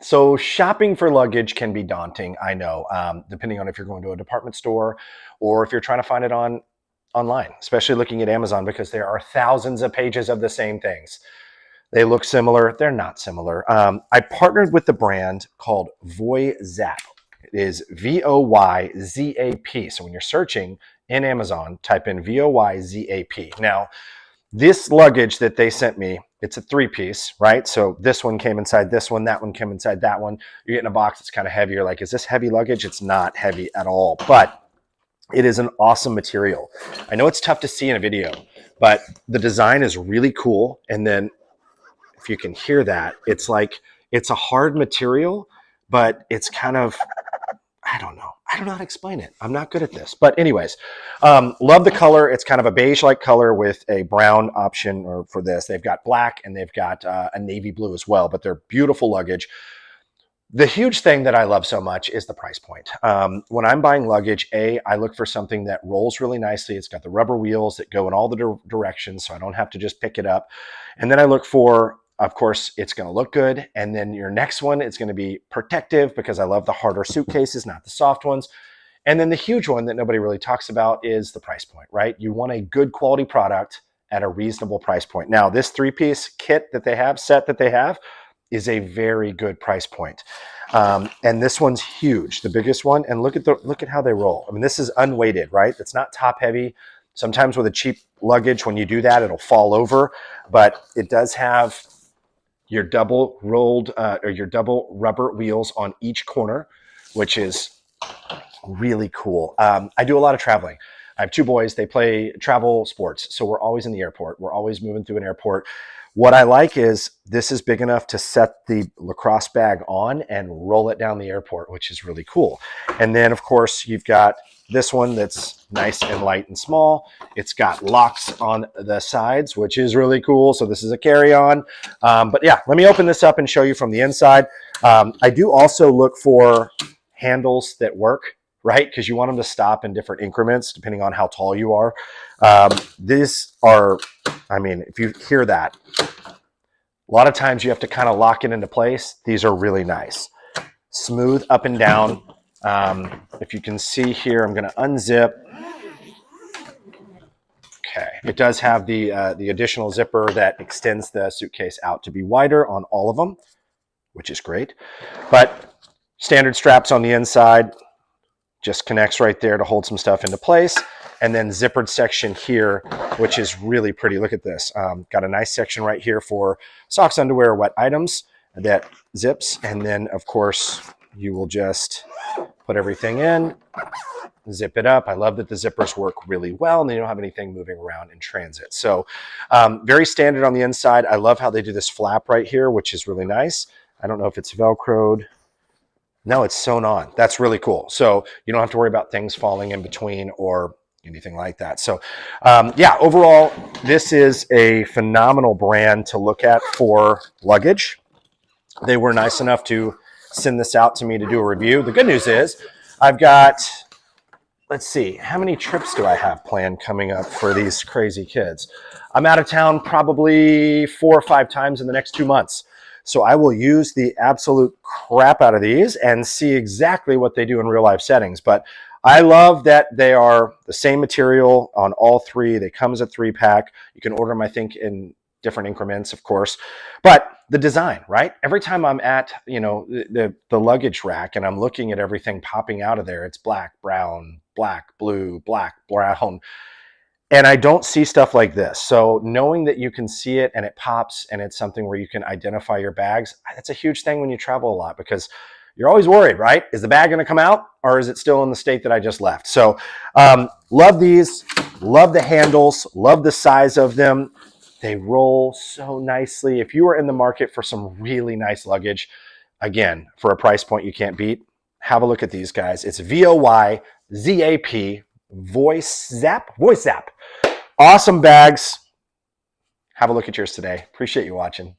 So shopping for luggage can be daunting, I know, depending on if you're going to a department store or if you're trying to find it online, especially looking at Amazon because there are thousands of pages of the same things. They look similar. They're not similar. I partnered with the brand called voyzap. It is VOYZAP. So when you're searching in Amazon, type in VOYZAP. Now, this luggage that they sent me, it's a 3-piece, right? So this one came inside this one, that one came inside that one. You're getting a box that's kind of heavy. You're like, is this heavy luggage? It's not heavy at all, but it is an awesome material. I know it's tough to see in a video, but the design is really cool. And then if you can hear that, it's like, it's a hard material, but it's kind of, I don't know how to explain it. I'm not good at this, but anyways, love the color. It's kind of a beige-like color with a brown option or for this. They've got black and they've got a navy blue as well, but they're beautiful luggage. The huge thing that I love so much is the price point. When I'm buying luggage, I look for something that rolls really nicely. It's got the rubber wheels that go in all the directions, so I don't have to just pick it up. And then I look for, of course, it's going to look good. And then your next one, it's going to be protective because I love the harder suitcases, not the soft ones. And then the huge one that nobody really talks about is the price point, right? You want a good quality product at a reasonable price point. Now, this 3-piece kit that they have, set that they have, is a very good price point. And this one's huge, the biggest one. And look at how they roll. I mean, this is unweighted, right? It's not top heavy. Sometimes with a cheap luggage, when you do that, it'll fall over, but it does have your double rolled or your double rubber wheels on each corner, which is really cool. I do a lot of traveling. I have 2 boys. They play travel sports. So we're always in the airport. We're always moving through an airport. What I like is this is big enough to set the lacrosse bag on and roll it down the airport, which is really cool. And then, of course, you've got this one that's nice and light and small. It's got locks on the sides, which is really cool. So this is a carry-on. But yeah, let me open this up and show you from the inside. I do also look for handles that work, right? Because you want them to stop in different increments depending on how tall you are. These are, I mean, if you hear that, a lot of times you have to kind of lock it into place. These are really nice. Smooth up and down. If you can see here, I'm going to unzip. Okay, it does have the additional zipper that extends the suitcase out to be wider on all of them, which is great. But standard straps on the inside, just connects right there to hold some stuff into place. And then zippered section here, which is really pretty. Look at this. Got a nice section right here for socks, underwear, wet items that zips. And then, of course, you will just put everything in, zip it up. I love that the zippers work really well and they don't have anything moving around in transit. So very standard on the inside. I love how they do this flap right here, which is really nice. I don't know if it's Velcroed. No, it's sewn on. That's really cool. So you don't have to worry about things falling in between or anything like that. So yeah, overall, this is a phenomenal brand to look at for luggage. They were nice enough to send this out to me to do a review. The good news is I've got, let's see, how many trips do I have planned coming up for these crazy kids? I'm out of town probably 4 or 5 times in the next 2 months. So I will use the absolute crap out of these and see exactly what they do in real life settings. But I love that they are the same material on all 3. They come as a 3-pack. You can order them, I think, in different increments, of course. But the design, right? Every time I'm at, you know, the luggage rack and I'm looking at everything popping out of there, it's black, brown, black, blue, black, brown. And I don't see stuff like this. So knowing that you can see it and it pops and it's something where you can identify your bags, that's a huge thing when you travel a lot because you're always worried, right? Is the bag going to come out or is it still in the state that I just left? So love these, love the handles, love the size of them. They roll so nicely. If you are in the market for some really nice luggage, again, for a price point you can't beat, have a look at these guys. It's VOYZAP, voyzap. Awesome bags. Have a look at yours today. Appreciate you watching.